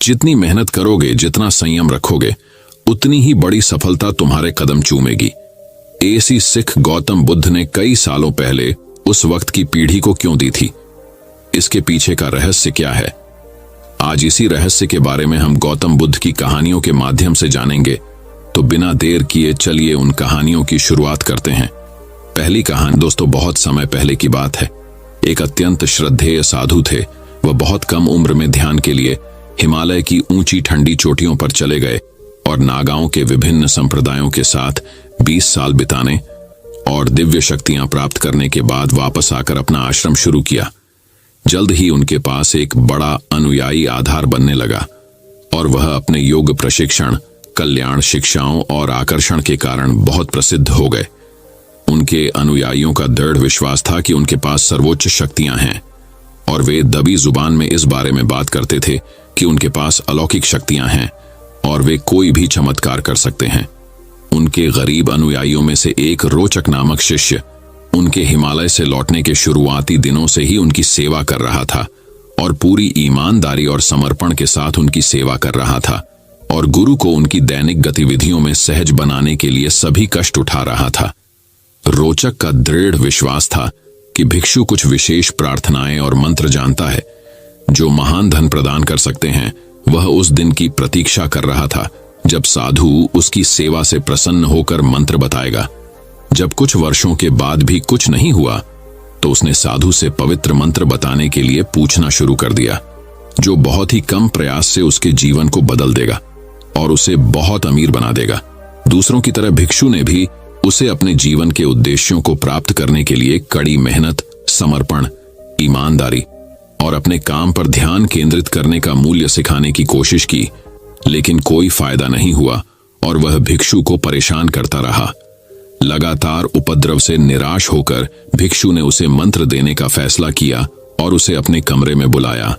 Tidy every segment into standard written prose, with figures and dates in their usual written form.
जितनी मेहनत करोगे, जितना संयम रखोगे, उतनी ही बड़ी सफलता तुम्हारे कदम चूमेगी। ऐसी सीख गौतम बुद्ध ने कई सालों पहले उस वक्त की पीढ़ी को क्यों दी थी? इसके पीछे का रहस्य क्या है? आज इसी रहस्य के बारे में हम गौतम बुद्ध की कहानियों के माध्यम से जानेंगे। तो बिना देर किए चलिए उन कहानियों की शुरुआत करते हैं। पहली कहानी दोस्तों बहुत समय पहले की बात है। एक अत्यंत श्रद्धेय साधु थे। वह बहुत कम उम्र में ध्यान के लिए हिमालय की ऊंची ठंडी चोटियों पर चले गए और नागाओं के विभिन्न संप्रदायों के साथ 20 साल बिताने और दिव्य शक्तियां प्राप्त करने के बाद वापस आकर अपना आश्रम शुरू किया। जल्द ही उनके पास एक बड़ा अनुयायी आधार बनने लगा और वह अपने योग प्रशिक्षण, कल्याण शिक्षाओं और आकर्षण के कारण बहुत प्रसिद्ध हो गए। उनके अनुयायियों का दृढ़ विश्वास था कि उनके पास सर्वोच्च शक्तियां हैं और वे दबी जुबान में इस बारे में बात करते थे कि उनके पास अलौकिक शक्तियां हैं और वे कोई भी चमत्कार कर सकते हैं। उनके गरीब अनुयायियों में से एक रोचक नामक शिष्य उनके हिमालय से लौटने के शुरुआती दिनों से ही उनकी सेवा कर रहा था और पूरी ईमानदारी और समर्पण के साथ उनकी सेवा कर रहा था और गुरु को उनकी दैनिक गतिविधियों में सहज बनाने के लिए सभी कष्ट उठा रहा था। रोचक का दृढ़ विश्वास था कि भिक्षु कुछ विशेष प्रार्थनाएं और मंत्र जानता है जो महान धन प्रदान कर सकते हैं। वह उस दिन की प्रतीक्षा कर रहा था जब साधु उसकी सेवा से प्रसन्न होकर मंत्र बताएगा। जब कुछ वर्षों के बाद भी कुछ नहीं हुआ तो उसने साधु से पवित्र मंत्र बताने के लिए पूछना शुरू कर दिया, जो बहुत ही कम प्रयास से उसके जीवन को बदल देगा और उसे बहुत अमीर बना देगा। दूसरों की तरह भिक्षु ने भी उसे अपने जीवन के उद्देश्यों को प्राप्त करने के लिए कड़ी मेहनत, समर्पण, ईमानदारी और अपने काम पर ध्यान केंद्रित करने का मूल्य सिखाने की कोशिश की, लेकिन कोई फायदा नहीं हुआ और वह भिक्षु को परेशान करता रहा। लगातार उपद्रव से निराश होकर भिक्षु ने उसे मंत्र देने का फैसला किया और उसे अपने कमरे में बुलाया।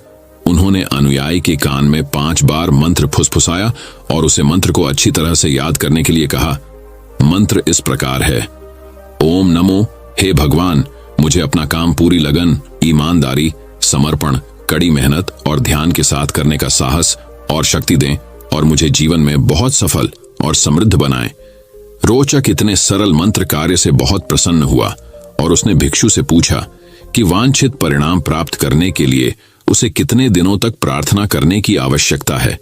उन्होंने अनुयायी के कान में 5 बार मंत्र फुसफुसाया और उसे मंत्र को अच्छी तरह से याद करने के लिए कहा। मंत्र इस प्रकार है, ओम नमो, हे भगवान, मुझे अपना काम पूरी लगन, ईमानदारी, समर्पण, कड़ी मेहनत और ध्यान के साथ करने का साहस और शक्ति दें और मुझे जीवन में बहुत सफल और समृद्ध बनाएं। रोचक इतने सरल मंत्र कार्य से बहुत प्रसन्न हुआ और उसने भिक्षु से पूछा कि वांछित परिणाम प्राप्त करने के लिए उसे कितने दिनों तक प्रार्थना करने की आवश्यकता है।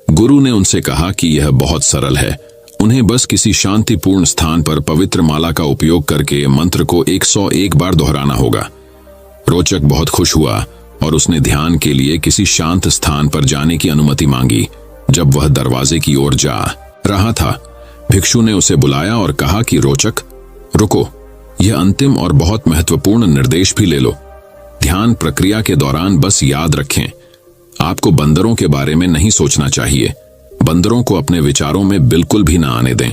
गुरु ने उनसे कहा कि यह बहुत सरल है, उन्हें बस किसी शांतिपूर्ण स्थान पर पवित्र माला का उपयोग करके मंत्र को 101 बार दोहराना होगा। रोचक बहुत खुश हुआ और उसने ध्यान के लिए किसी शांत स्थान पर जाने की अनुमति मांगी। जब वह दरवाजे की ओर जा रहा था, भिक्षु ने उसे बुलाया और कहा कि रोचक, रुको, यह अंतिम और बहुत महत्वपूर्ण निर्देश भी ले लो। ध्यान प्रक्रिया के दौरान बस याद रखें, आपको बंदरों के बारे में नहीं सोचना चाहिए। बंदरों को अपने विचारों में बिल्कुल भी ना आने दें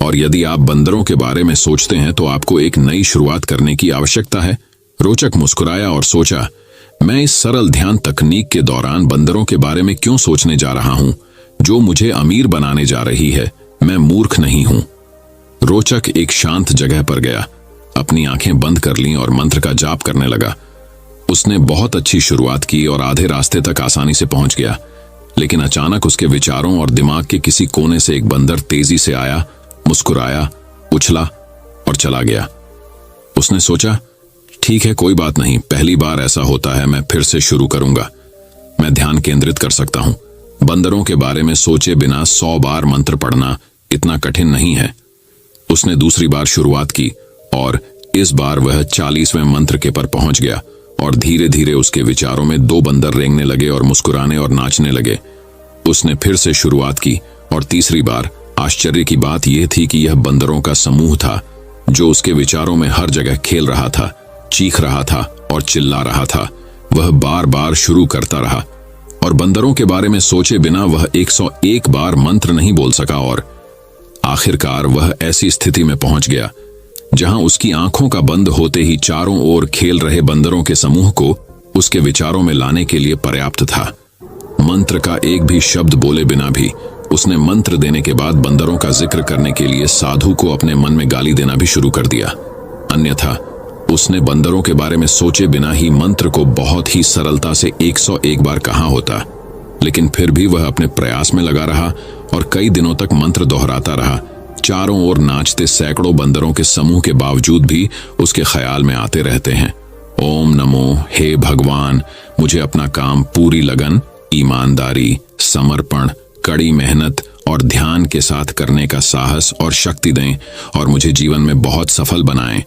और यदि आप बंदरों के बारे में सोचते हैं तो आपको एक नई शुरुआत करने की आवश्यकता है। रोचक मुस्कुराया और सोचा, मैं इस सरल ध्यान तकनीक के दौरान बंदरों के बारे में क्यों सोचने जा रहा हूं, जो मुझे अमीर बनाने जा रही है। मैं मूर्ख नहीं हूं। रोचक एक शांत जगह पर गया, अपनी आंखें बंद कर लीं और मंत्र का जाप करने लगा। उसने बहुत अच्छी शुरुआत की और आधे रास्ते तक आसानी से पहुंच गया, लेकिन अचानक उसके विचारों और दिमाग के किसी कोने से एक बंदर तेजी से आया, मुस्कुराया, उछला और चला गया। उसने सोचा, ठीक है, कोई बात नहीं, पहली बार ऐसा होता है, मैं फिर से शुरू करूंगा। मैं ध्यान केंद्रित कर सकता हूं। बंदरों के बारे में सोचे बिना 100 बार मंत्र पढ़ना इतना कठिन नहीं है। उसने दूसरी बार शुरुआत की और इस बार वह 40वें मंत्र के पर पहुंच गया और धीरे धीरे उसके विचारों में 2 बंदर रेंगने लगे और मुस्कुराने और नाचने लगे। उसने फिर से शुरुआत की और तीसरी बार आश्चर्य की बात यह थी कि यह बंदरों का समूह था जो उसके विचारों में हर जगह खेल रहा था, चीख रहा था और चिल्ला रहा था। वह बार बार शुरू करता रहा और बंदरों के बारे में सोचे बिना वह 101 बार मंत्र नहीं बोल सका और आखिरकार वह ऐसी स्थिति में पहुंच गया जहां उसकी आंखों का बंद होते ही चारों ओर खेल रहे बंदरों के समूह को उसके विचारों में लाने के लिए पर्याप्त था। मंत्र का एक भी शब्द बोले बिना भी उसने मंत्र देने के बाद बंदरों का जिक्र करने के लिए साधु को अपने मन में गाली देना भी शुरू कर दिया। अन्यथा उसने बंदरों के बारे में सोचे बिना ही मंत्र को बहुत ही सरलता से 101 बार कहा होता। लेकिन फिर भी वह अपने प्रयास में लगा रहा और कई दिनों तक मंत्र दोहराता रहा। चारों ओर नाचते सैकड़ों बंदरों के समूह के बावजूद भी उसके ख्याल में आते रहते हैं, ओम नमो, हे भगवान, मुझे अपना काम पूरी लगन, ईमानदारी, समर्पण, कड़ी मेहनत और ध्यान के साथ करने का साहस और शक्ति दें और मुझे जीवन में बहुत सफल बनाएं।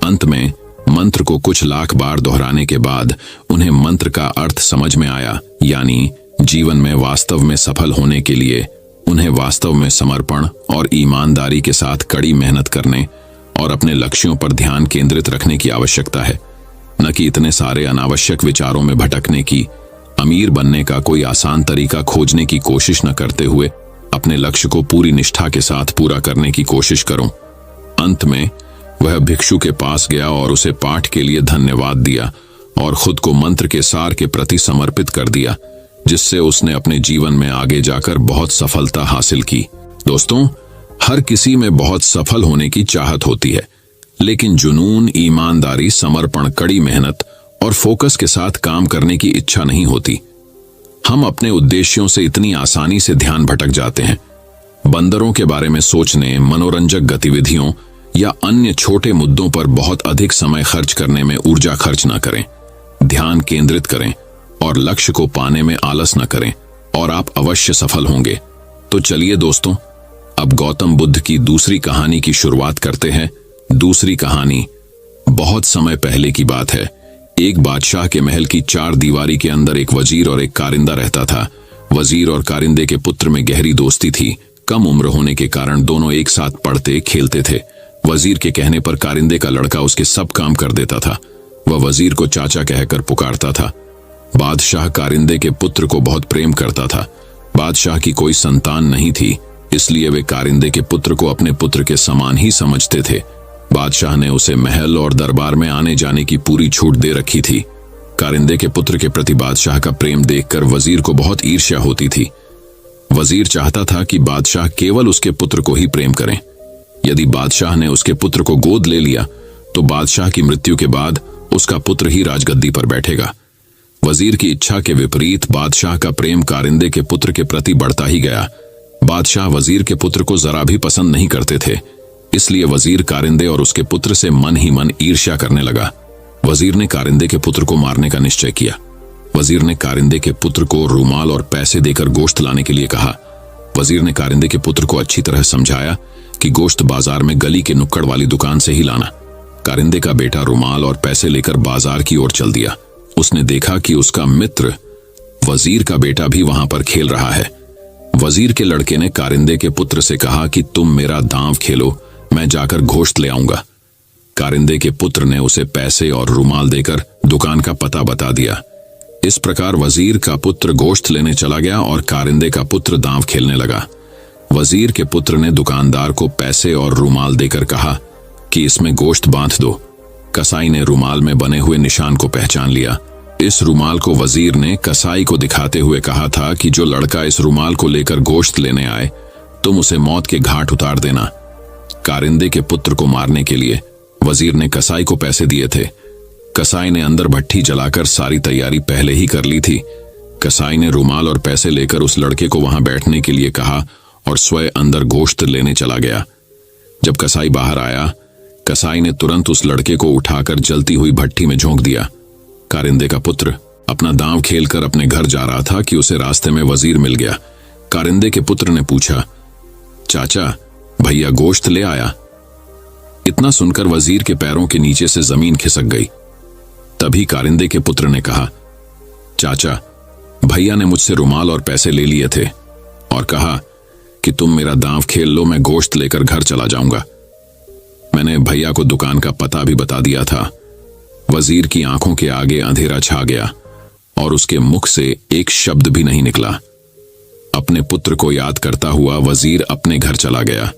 अंत में मंत्र को कुछ लाख बार दोहराने के बाद उन्हें मंत्र का अर्थ समझ में आया, यानी जीवन में वास्तव में सफल होने के लिए उन्हें वास्तव में समर्पण और ईमानदारी के साथ कड़ी मेहनत करने और अपने लक्ष्यों पर ध्यान केंद्रित रखने की आवश्यकता है, न कि इतने सारे अनावश्यक विचारों में भटकने की। अमीर बनने का कोई आसान तरीका खोजने की कोशिश न करते हुए अपने लक्ष्य को पूरी निष्ठा के साथ पूरा करने की कोशिश करो। अंत में वह भिक्षु के पास गया और उसे पाठ के लिए धन्यवाद दिया और खुद को मंत्र के सार के प्रति समर्पित कर दिया, जिससे उसने अपने जीवन में आगे जाकर बहुत सफलता हासिल की। दोस्तों, हर किसी में बहुत सफल होने की चाहत होती है, लेकिन जुनून, ईमानदारी, समर्पण, कड़ी मेहनत और फोकस के साथ काम करने की इच्छा नहीं होती। हम अपने उद्देश्यों से इतनी आसानी से ध्यान भटक जाते हैं। बंदरों के बारे में सोचने, मनोरंजक गतिविधियों या अन्य छोटे मुद्दों पर बहुत अधिक समय खर्च करने में ऊर्जा खर्च न करें। ध्यान केंद्रित करें और लक्ष्य को पाने में आलस न करें और आप अवश्य सफल होंगे। तो चलिए दोस्तों, अब गौतम बुद्ध की दूसरी कहानी की शुरुआत करते हैं। दूसरी कहानी बहुत समय पहले की बात है। एक बादशाह के महल की चार दीवारी के अंदर एक वजीर और एक कारिंदा रहता था। वजीर और कारिंदे के पुत्र में गहरी दोस्ती थी। कम उम्र होने के कारण दोनों एक साथ पढ़ते खेलते थे। वजीर के कहने पर कारिंदे का लड़का उसके सब काम कर देता था। वह वजीर को चाचा कहकर पुकारता था। बादशाह कारिंदे के पुत्र को बहुत प्रेम करता था। बादशाह की कोई संतान नहीं थी, इसलिए वे कारिंदे के पुत्र को अपने पुत्र के समान ही समझते थे। बादशाह ने उसे महल और दरबार में आने जाने की पूरी छूट दे रखी थी। कारिंदे के पुत्र के प्रति बादशाह का प्रेम देखकर वजीर को बहुत ईर्ष्या होती थी। वजीर चाहता था कि बादशाह केवल उसके पुत्र को ही प्रेम करें। यदि बादशाह ने उसके पुत्र को गोद ले लिया तो बादशाह की मृत्यु के बाद उसका पुत्र ही राजगद्दी पर बैठेगा। वजीर की इच्छा के विपरीत बादशाह का प्रेम कारिंदे के पुत्र के प्रति बढ़ता ही गया। बादशाह वजीर के पुत्र को जरा भी पसंद नहीं करते थे, इसलिए वजीर कारिंदे और उसके पुत्र से मन ही मन ईर्ष्या करने लगा। वजीर ने कारिंदे के पुत्र को मारने का निश्चय किया। वजीर ने कारिंदे के पुत्र को रुमाल और पैसे देकर गोश्त लाने के लिए कहा। वजीर ने कारिंदे के पुत्र को अच्छी तरह समझाया कि गोश्त बाजार में गली के नुक्कड़ वाली दुकान से ही लाना। कारिंदे का बेटा रुमाल और पैसे लेकर बाजार की ओर चल दिया। उसने देखा कि उसका मित्र वजीर का बेटा भी वहां पर खेल रहा है। वजीर के लड़के ने कारिंदे के पुत्र से कहा कि तुम मेरा दांव खेलो, मैं जाकर गोश्त ले आऊंगा। कारिंदे के पुत्र ने उसे पैसे और रुमाल देकर दुकान का पता बता दिया। इस प्रकार वजीर का पुत्र गोश्त लेने चला गया और कारिंदे का पुत्र दांव खेलने लगा। वजीर के पुत्र ने दुकानदार को पैसे और रुमाल देकर कहा कि इसमें गोश्त बांध दो। कसाई ने रुमाल में बने हुए निशान को पहचान लिया। इस रुमाल को वजीर ने कसाई को दिखाते हुए कहा था कि जो लड़का इस रुमाल को लेकर गोश्त लेने आए, तुम उसे मौत के घाट उतार देना। कारिंदे के पुत्र को मारने के लिए वजीर ने कसाई को पैसे दिए थे। कसाई ने अंदर भट्ठी जलाकर सारी तैयारी पहले ही कर ली थी। कसाई ने रुमाल और पैसे लेकर उस लड़के को वहां बैठने के लिए कहा और स्वयं अंदर गोश्त लेने चला गया। जब कसाई बाहर आया, कसाई ने तुरंत उस लड़के को उठाकर जलती हुई भट्ठी में झोंक दिया। कारिंदे का पुत्र अपना दांव खेलकर अपने घर जा रहा था कि उसे रास्ते में वजीर मिल गया। कारिंदे के पुत्र ने पूछा, चाचा, भैया गोश्त ले आया? इतना सुनकर वजीर के पैरों के नीचे से जमीन खिसक गई। तभी कारिंदे के पुत्र ने कहा, चाचा, भैया ने मुझसे रुमाल और पैसे ले लिए थे और कहा कि तुम मेरा दांव खेल लो, मैं गोश्त लेकर घर चला जाऊंगा। मैंने भैया को दुकान का पता भी बता दिया था। वजीर की आंखों के आगे अंधेरा छा गया और उसके मुख से एक शब्द भी नहीं निकला। अपने पुत्र को याद करता हुआ वजीर अपने घर चला गया।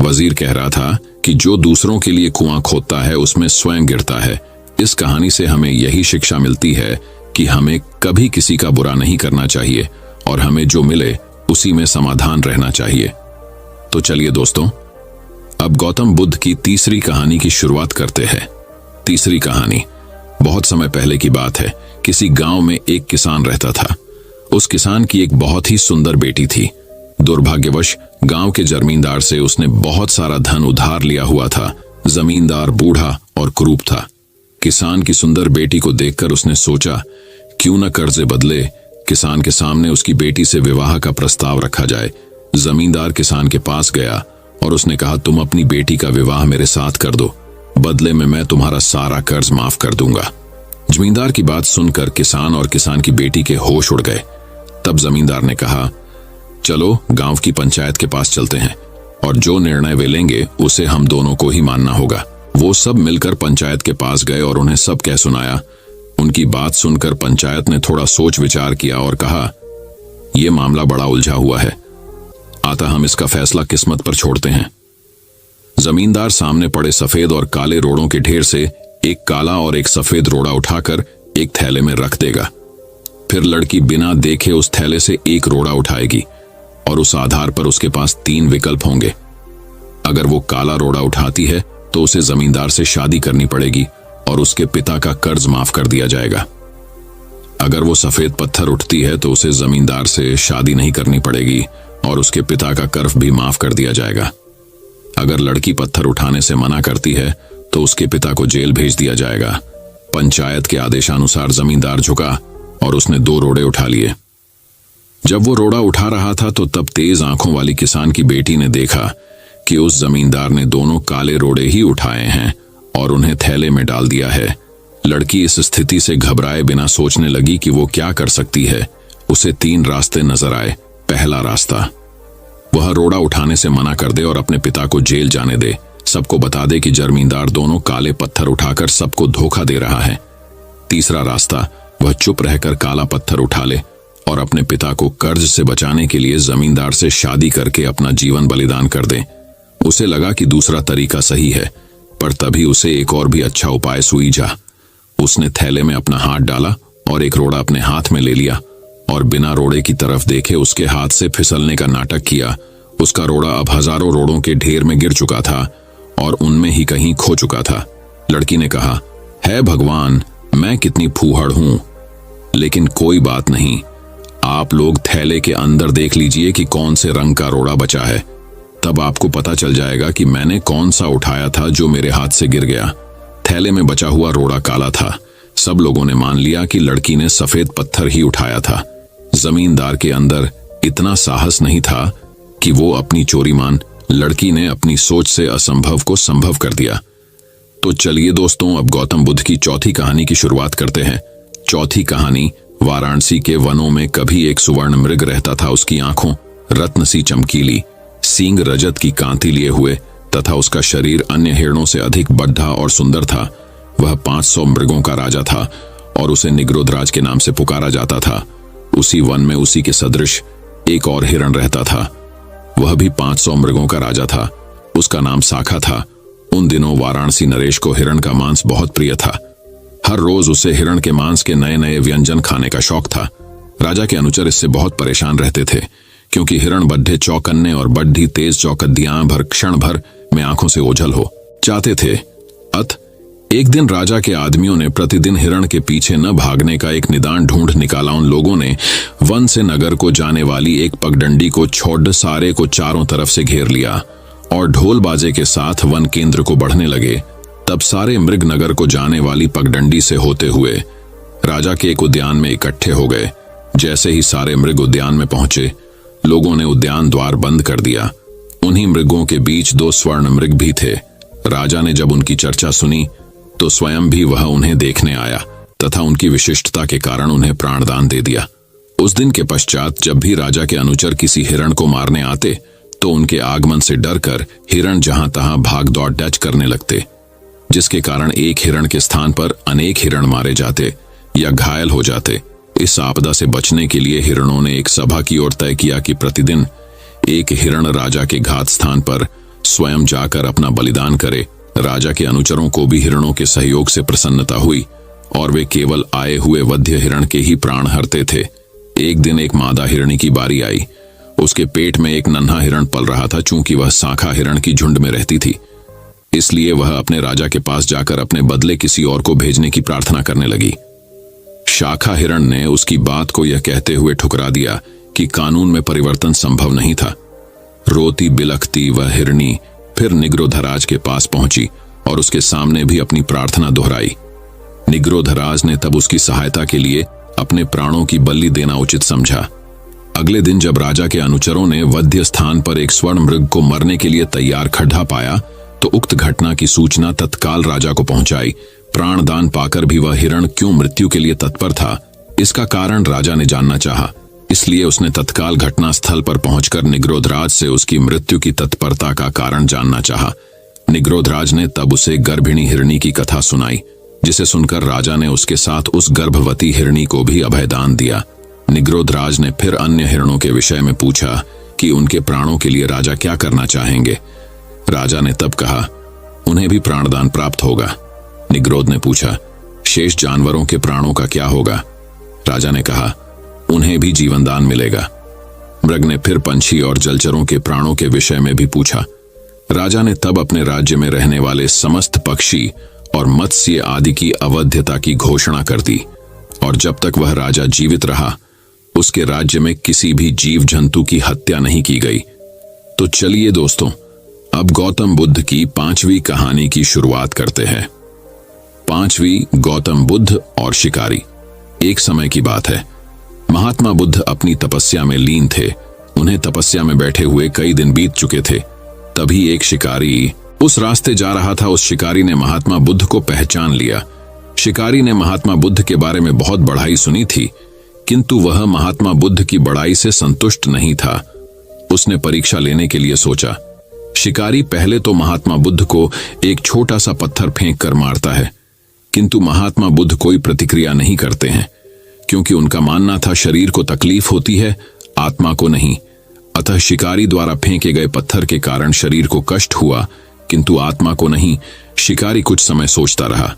वजीर कह रहा था कि जो दूसरों के लिए कुआं खोदता है उसमें स्वयं गिरता है। इस कहानी से हमें यही शिक्षा मिलती है कि हमें कभी किसी का बुरा नहीं करना चाहिए और हमें जो मिले उसी में समाधान रहना चाहिए। तो चलिए दोस्तों, अब गौतम बुद्ध की तीसरी कहानी की शुरुआत करते हैं। तीसरी कहानी बहुत समय पहले की बात है। किसी गांव में एक किसान रहता था। उस किसान की एक बहुत ही सुंदर बेटी थी। दुर्भाग्यवश गांव के जमींदार से उसने बहुत सारा धन उधार लिया हुआ था। जमींदार बूढ़ा और क्रूर था। किसान की सुंदर बेटी को देखकर उसने सोचा, क्यों न कर्जे बदले किसान के सामने उसकी बेटी से विवाह का प्रस्ताव रखा जाए। जमींदार किसान के पास गया और उसने कहा, तुम अपनी बेटी का विवाह मेरे साथ कर दो, बदले में मैं तुम्हारा सारा कर्ज माफ कर दूंगा। जमींदार की बात सुनकर किसान और किसान की बेटी के होश उड़ गए। तब जमींदार ने कहा, चलो गांव की पंचायत के पास चलते हैं और जो निर्णय वे लेंगे उसे हम दोनों को ही मानना होगा। वो सब मिलकर पंचायत के पास गए और उन्हें सब कह सुनाया। उनकी बात सुनकर पंचायत ने थोड़ा सोच विचार किया और कहा, यह मामला बड़ा उलझा हुआ है, अतः हम इसका फैसला किस्मत पर छोड़ते हैं। जमींदार सामने पड़े सफेद और काले रोड़ों के ढेर से एक काला और एक सफेद रोड़ा उठाकर एक थैले में रख देगा। फिर लड़की बिना देखे उस थैले से एक रोड़ा उठाएगी और उस आधार पर उसके पास 3 विकल्प होंगे। अगर वो काला रोड़ा उठाती है तो उसे जमींदार से शादी करनी पड़ेगी और उसके पिता का कर्ज माफ कर दिया जाएगा। अगर वो सफेद पत्थर उठती है तो उसे जमींदार से शादी नहीं करनी पड़ेगी और उसके पिता का कर्ज भी माफ कर दिया जाएगा। अगर लड़की पत्थर उठाने से मना करती है तो उसके पिता को जेल भेज दिया जाएगा। पंचायत के आदेशानुसार जमींदार झुका और उसने 2 रोड़े उठा लिए। जब वो रोड़ा उठा रहा था तो तब तेज आंखों वाली किसान की बेटी ने देखा कि उस जमींदार ने दोनों काले रोड़े ही उठाए हैं और उन्हें थैले में डाल दिया है। लड़की इस स्थिति से घबराए बिना सोचने लगी कि वो क्या कर सकती है। उसे 3 रास्ते नजर आए। पहला रास्ता, वह रोड़ा उठाने से मना कर दे और अपने पिता को जेल जाने दे, सबको बता दे कि जमींदार दोनों काले पत्थर उठाकर सबको धोखा दे रहा है। तीसरा रास्ता, वह चुप रहकर काला पत्थर उठा ले और अपने पिता को कर्ज से बचाने के लिए जमींदार से शादी करके अपना जीवन बलिदान कर दे। उसे लगा कि दूसरा तरीका सही है, पर तभी उसे एक और भी अच्छा उपाय सूझा। उसने थैले में अपना हाथ डाला और एक रोड़ा अपने हाथ में ले लिया और बिना रोड़े की तरफ देखे उसके हाथ से फिसलने का नाटक किया। उसका रोड़ा अब हजारों रोड़ों के ढेर में गिर चुका था और उनमें ही कहीं खो चुका था। लड़की ने कहा, है भगवान, मैं कितनी फूहड़ हूं, लेकिन कोई बात नहीं, आप लोग थैले के अंदर देख लीजिए कि कौन से रंग का रोड़ा बचा है, तब आपको पता चल जाएगा कि मैंने कौन सा उठाया था जो मेरे हाथ से गिर गया। थैले में बचा हुआ रोड़ा काला था। सब लोगों ने मान लिया कि लड़की ने सफेद पत्थर ही उठाया था। जमींदार के अंदर इतना साहस नहीं था कि वो अपनी चोरी मान। लड़की ने अपनी सोच से असंभव को संभव कर दिया। तो चलिए दोस्तों, अब गौतम बुद्ध की चौथी कहानी की शुरुआत करते हैं। चौथी कहानी, वाराणसी के वनों में कभी एक सुवर्ण मृग रहता था। उसकी आंखों रत्न सी चमकीली, सींग रजत की कांति लिए हुए तथा उसका शरीर अन्य हिरणों से अधिक बड़ा और सुंदर था। वह 500 मृगों का राजा था और उसे निग्रोधराज के नाम से पुकारा जाता था। उसी वन में उसी के सदृश एक और हिरण रहता था। वह भी 500 मृगों का राजा था। उसका नाम साखा था। उन दिनों वाराणसी नरेश को हिरण का मांस बहुत प्रिय था। हर रोज उसे हिरण के मांस के नए नए व्यंजन खाने का शौक था। राजा के अनुचर इससे बहुत परेशान रहते थे, क्योंकि हिरण बड्ढे चौकन्ने और बड्ढी तेज चौकद्दियां भर क्षण भर में आंखों से ओझल हो चाहते थे। एक दिन राजा के आदमियों ने प्रतिदिन हिरण के पीछे न भागने का एक निदान ढूंढ निकाला। उन लोगों ने वन से नगर को जाने वाली एक पगडंडी को छोड़ सारे को चारों तरफ से घेर लिया और ढोल बाजे के साथ वन केंद्र को बढ़ने लगे। तब सारे मृग नगर को जाने वाली पगडंडी से होते हुए राजा के एक उद्यान में इकट्ठे हो गए। जैसे ही सारे मृग उद्यान में पहुंचे, लोगों ने उद्यान द्वार बंद कर दिया। उन्हीं मृगों के बीच 2 स्वर्ण मृग भी थे। राजा ने जब उनकी चर्चा सुनी तो स्वयं भी वह उन्हें देखने आया तथा उनकी विशिष्टता के कारण उन्हें प्राणदान दे दिया। उस दिन के पश्चात जब भी राजा के अनुचर किसी हिरण को मारने आते तो उनके आगमन से डरकर हिरण जहां तहां भाग दौड़ डच करने लगते, जिसके कारण एक हिरण के स्थान पर अनेक हिरण मारे जाते या घायल हो जाते। इस आपदा से बचने के लिए हिरणों ने एक सभा की ओर तय किया कि प्रतिदिन एक हिरण राजा के घात स्थान पर स्वयं जाकर अपना बलिदान करे। राजा के अनुचरों को भी हिरणों के सहयोग से प्रसन्नता हुई और वे केवल आए हुए वध्य हिरण के ही प्राण हरते थे। एक दिन एक मादा हिरणी की बारी आई। उसके पेट में एक नन्हा हिरण पल रहा था। चूंकि वह साखा हिरण की झुंड में रहती थी, इसलिए वह अपने राजा के पास जाकर अपने बदले किसी और को भेजने की प्रार्थना करने लगी। शाखा हिरण ने उसकी बात को यह कहते हुए ठुकरा दिया कि कानून में परिवर्तन संभव नहीं था। रोती बिलखती वह हिरणी फिर निग्रोधराज के पास पहुंची और उसके सामने भी अपनी प्रार्थना दोहराई। निग्रोधराज ने तब उसकी सहायता के लिए अपने प्राणों की बलि देना उचित समझा। अगले दिन जब राजा के अनुचरों ने वध्य स्थान पर एक स्वर्ण मृग को मरने के लिए तैयार खड्डा पाया तो उक्त घटना की सूचना तत्काल राजा को पहुंचाई। प्राणदान पाकर भी वह हिरण क्यों मृत्यु के लिए तत्पर था, इसका कारण राजा ने जानना चाहा। इसलिए उसने तत्काल घटना स्थल पर पहुंचकर निग्रोधराज से उसकी मृत्यु की तत्परता का कारण जानना चाहा। निग्रोधराज ने तब उसे गर्भिणी हिरणी की कथा सुनाई, जिसे सुनकर राजा ने उसके साथ उस गर्भवती हिरणी को भी अभयदान दिया। निग्रोधराज ने फिर अन्य हिरणों के विषय में पूछा कि उनके प्राणों के लिए राजा क्या करना चाहेंगे। राजा ने तब कहा, उन्हें भी प्राणदान प्राप्त होगा। निग्रोध ने पूछा, शेष जानवरों के प्राणों का क्या होगा? राजा ने कहा, उन्हें भी जीवनदान मिलेगा। मृग ने फिर पंछी और जलचरों के प्राणों के विषय में भी पूछा। राजा ने तब अपने राज्य में रहने वाले समस्त पक्षी और मत्स्य आदि की अवध्यता की घोषणा कर दी, और जब तक वह राजा जीवित रहा उसके राज्य में किसी भी जीव जंतु की हत्या नहीं की गई। तो चलिए दोस्तों, अब गौतम बुद्ध की 5वीं कहानी की शुरुआत करते हैं। 5वीं, गौतम बुद्ध और शिकारी। एक समय की बात है, महात्मा बुद्ध अपनी तपस्या में लीन थे। उन्हें तपस्या में बैठे हुए कई दिन बीत चुके थे। तभी एक शिकारी उस रास्ते जा रहा था। उस शिकारी ने महात्मा बुद्ध को पहचान लिया। शिकारी ने महात्मा बुद्ध के बारे में बहुत बढ़ाई सुनी थी, किंतु वह महात्मा बुद्ध की बढ़ाई से संतुष्ट नहीं था। उसने परीक्षा लेने के लिए सोचा। शिकारी पहले तो महात्मा बुद्ध को एक छोटा सा पत्थर फेंक कर मारता है, किंतु महात्मा बुद्ध कोई प्रतिक्रिया नहीं करते हैं, क्योंकि उनका मानना था शरीर को तकलीफ होती है, आत्मा को नहीं। अतः शिकारी द्वारा फेंके गए पत्थर के कारण शरीर को कष्ट हुआ, किंतु आत्मा को नहीं। शिकारी कुछ समय सोचता रहा,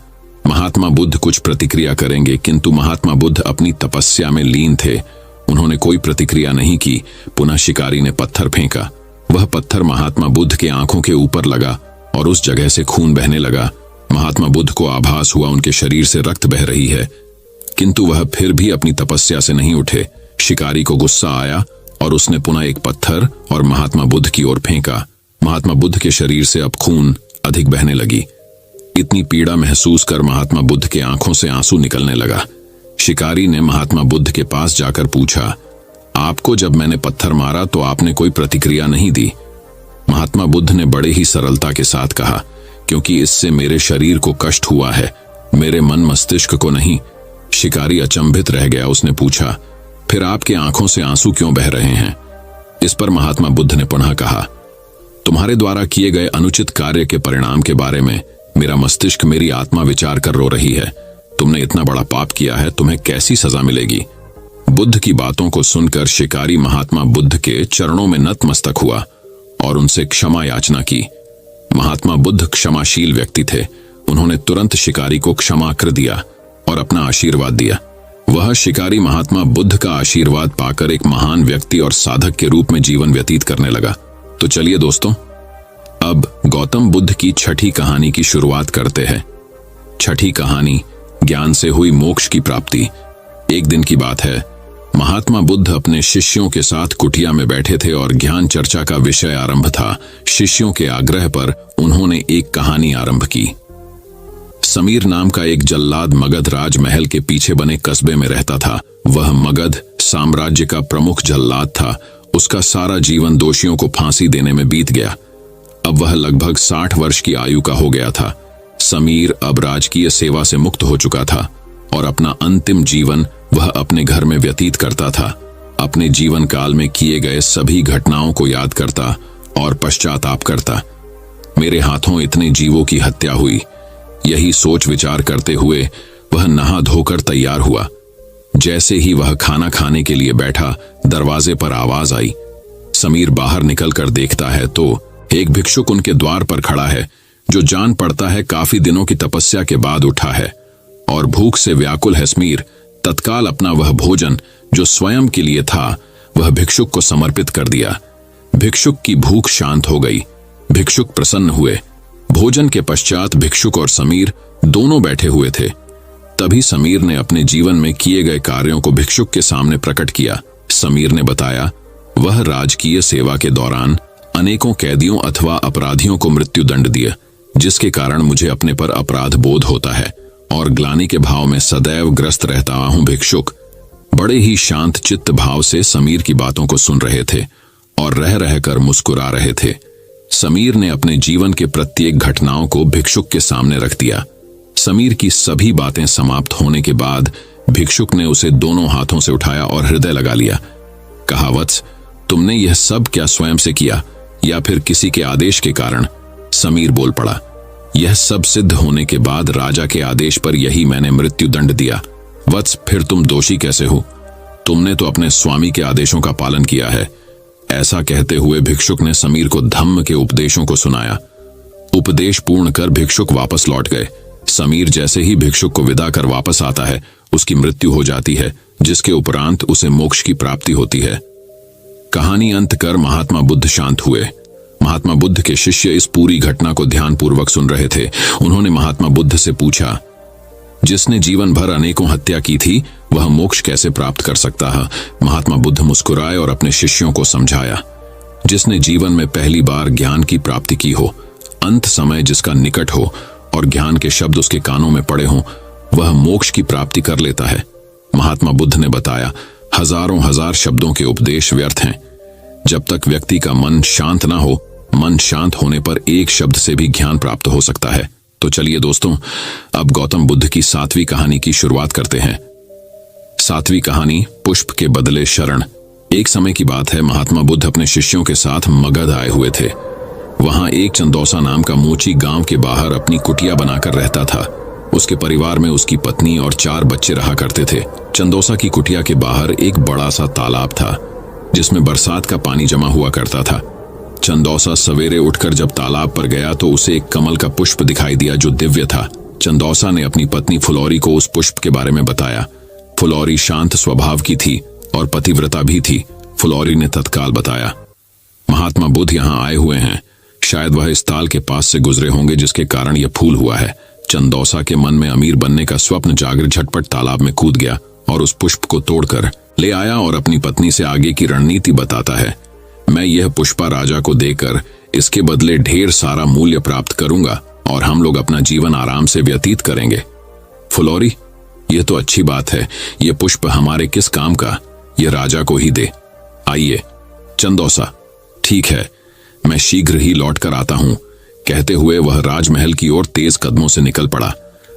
महात्मा बुद्ध कुछ प्रतिक्रिया करेंगे, किंतु महात्मा बुद्ध अपनी तपस्या में लीन थे। उन्होंने कोई प्रतिक्रिया नहीं की। पुनः शिकारी ने पत्थर फेंका। वह पत्थर महात्मा बुद्ध के आंखों के ऊपर लगा और उस जगह से खून बहने लगा। महात्मा बुद्ध को आभास हुआ उनके शरीर से रक्त बह रही है, किंतु वह फिर भी अपनी तपस्या से नहीं उठे। शिकारी को गुस्सा आया और उसने पुनः एक पत्थर और महात्मा बुद्ध की ओर फेंका। महात्मा बुद्ध के शरीर से अब खून अधिक बहने लगी। इतनी पीड़ा महसूस कर महात्मा बुद्ध के आंखों से आंसू निकलने लगा। शिकारी ने महात्मा बुद्ध के पास जाकर पूछा, आपको जब मैंने पत्थर मारा तो आपने कोई प्रतिक्रिया नहीं दी? महात्मा बुद्ध ने बड़े ही सरलता के साथ कहा, क्योंकि इससे मेरे शरीर को कष्ट हुआ है, मेरे मन मस्तिष्क को नहीं। शिकारी अचंभित रह गया। उसने पूछा, फिर आपके आंखों से आंसू क्यों बह रहे हैं? इस पर महात्मा बुद्ध ने पुनः कहा, तुम्हारे द्वारा किए गए अनुचित कार्य के परिणाम के बारे में मेरा मस्तिष्क, मेरी आत्मा विचार कर रो रही है। तुमने इतना बड़ा पाप किया है, तुम्हें कैसी सजा मिलेगी? बुद्ध की बातों को सुनकर शिकारी महात्मा बुद्ध के चरणों में नतमस्तक हुआ और उनसे क्षमा याचना की। महात्मा बुद्ध क्षमाशील व्यक्ति थे। उन्होंने तुरंत शिकारी को क्षमा कर दिया और अपना आशीर्वाद दिया। वह शिकारी महात्मा बुद्ध का आशीर्वाद पाकर एक महान व्यक्ति और साधक के रूप में जीवन व्यतीत करने लगा। तो चलिए दोस्तों, अब गौतम बुद्ध की 6ठी कहानी की शुरुआत करते हैं। 6ठी कहानी, ज्ञान से हुई मोक्ष की प्राप्ति। एक दिन की बात है, महात्मा बुद्ध अपने शिष्यों के साथ कुटिया में बैठे थे और ज्ञान चर्चा का विषय आरंभ था। शिष्यों के आग्रह पर उन्होंने एक कहानी आरंभ की। समीर नाम का एक जल्लाद मगध राजमहल के पीछे बने कस्बे में रहता था। वह मगध साम्राज्य का प्रमुख जल्लाद था। उसका सारा जीवन दोषियों को फांसी देने में बीत गया। अब वह लगभग 60 वर्ष की आयु का हो गया था। समीर अब राजकीय सेवा से मुक्त हो चुका था और अपना अंतिम जीवन वह अपने घर में व्यतीत करता था। अपने जीवन काल में किए गए सभी घटनाओं को याद करता और पश्चाताप करता। मेरे हाथों इतने जीवों की हत्या हुई, यही सोच विचार करते हुए वह नहा धोकर तैयार हुआ। जैसे ही वह खाना खाने के लिए बैठा, दरवाजे पर आवाज आई। समीर बाहर निकलकर देखता है तो एक भिक्षुक उनके द्वार पर खड़ा है, जो जान पड़ता है काफी दिनों की तपस्या के बाद उठा है और भूख से व्याकुल है। समीर तत्काल अपना वह भोजन जो स्वयं के लिए था वह भिक्षुक को समर्पित कर दिया। भिक्षुक की भूख शांत हो गई। भिक्षुक प्रसन्न हुए। भोजन के पश्चात भिक्षुक और समीर दोनों बैठे हुए थे। तभी समीर ने अपने जीवन में किए गए कार्यों को भिक्षुक के सामने प्रकट किया। समीर ने बताया, वह राजकीय सेवा के दौरान अनेकों कैदियों अथवा अपराधियों को मृत्यु दंड दिया, जिसके कारण मुझे अपने पर अपराध बोध होता है और ग्लानि के भाव में सदैव ग्रस्त रहता हूं। भिक्षुक बड़े ही शांत चित्त भाव से समीर की बातों को सुन रहे थे और रह रहकर मुस्कुरा रहे थे। समीर ने अपने जीवन के प्रत्येक घटनाओं को भिक्षुक के सामने रख दिया। समीर की सभी बातें समाप्त होने के बाद भिक्षुक ने उसे दोनों हाथों से उठाया और हृदय लगा लिया। कहा, वत्स, तुमने यह सब क्या स्वयं से किया या फिर किसी के आदेश के कारण? समीर बोल पड़ा, यह सब सिद्ध होने के बाद राजा के आदेश पर यही मैंने मृत्यु दंड दिया। वत्स, फिर तुम दोषी कैसे हो? तुमने तो अपने स्वामी के आदेशों का पालन किया है। ऐसा कहते हुए भिक्षुक ने समीर को धम्म के उपदेशों को सुनाया। उपदेश पूर्ण कर भिक्षुक वापस लौट गए। समीर जैसे ही भिक्षुक को विदा कर वापस आता है, उसकी मृत्यु हो जाती है, जिसके उपरांत उसे मोक्ष की प्राप्ति होती है। कहानी अंत कर महात्मा बुद्ध शांत हुए। महात्मा बुद्ध के शिष्य इस पूरी घटना को ध्यानपूर्वक सुन रहे थे। उन्होंने महात्मा बुद्ध से पूछा, जिसने जीवन भर अनेकों हत्या की थी, वह मोक्ष कैसे प्राप्त कर सकता है? महात्मा बुद्ध मुस्कुराए और अपने शिष्यों को समझाया, जिसने जीवन में पहली बार ज्ञान की प्राप्ति की हो, अंत समय जिसका निकट हो और ज्ञान के शब्द उसके कानों में पड़े हों, वह मोक्ष की प्राप्ति कर लेता है। महात्मा बुद्ध ने बताया, हजारों हजार शब्दों के उपदेश व्यर्थ हैं। जब तक व्यक्ति का मन शांत ना हो, मन शांत होने पर एक शब्द से भी ज्ञान प्राप्त हो सकता है। तो चलिए दोस्तों, अब गौतम बुद्ध की 7वीं कहानी की शुरुआत करते हैं। 7वीं कहानी, पुष्प के बदले शरण। एक समय की बात है, महात्मा बुद्ध अपने शिष्यों के साथ मगध आए हुए थे। वहां एक चंदोसा नाम का मोची गांव के बाहर अपनी कुटिया बनाकर रहता था। उसके परिवार में उसकी पत्नी और 4 बच्चे रहा करते थे। चंदोसा की कुटिया के बाहर एक बड़ा सा तालाब था, जिसमें बरसात का पानी जमा हुआ करता था। चंदोसा सवेरे उठकर जब तालाब पर गया तो उसे एक कमल का पुष्प दिखाई दिया जो दिव्य था। चंदोसा ने अपनी पत्नी फुलौरी को उस पुष्प के बारे में बताया। फुलौरी शांत स्वभाव की थी और पतिव्रता भी थी। फुलौरी ने तत्काल बताया, महात्मा बुद्ध यहाँ आए हुए हैं। शायद वह इस ताल के पास से गुजरे होंगे, जिसके कारण यह फूल हुआ है। चंदोसा के मन में अमीर बनने का स्वप्न जाकर झटपट तालाब में कूद गया और उस पुष्प को तोड़कर ले आया और अपनी पत्नी से आगे की रणनीति बताता है। मैं यह पुष्पा राजा को देकर इसके बदले ढेर सारा मूल्य प्राप्त करूंगा और हम लोग अपना जीवन आराम से व्यतीत करेंगे। फुलौरी, यह तो अच्छी बात है। यह पुष्प हमारे किस काम का? यह राजा को ही दे। आइए। चंदोसा, ठीक है, मैं शीघ्र ही लौट कर आता हूं। कहते हुए वह राजमहल की ओर तेज कदमों से निकल पड़ा।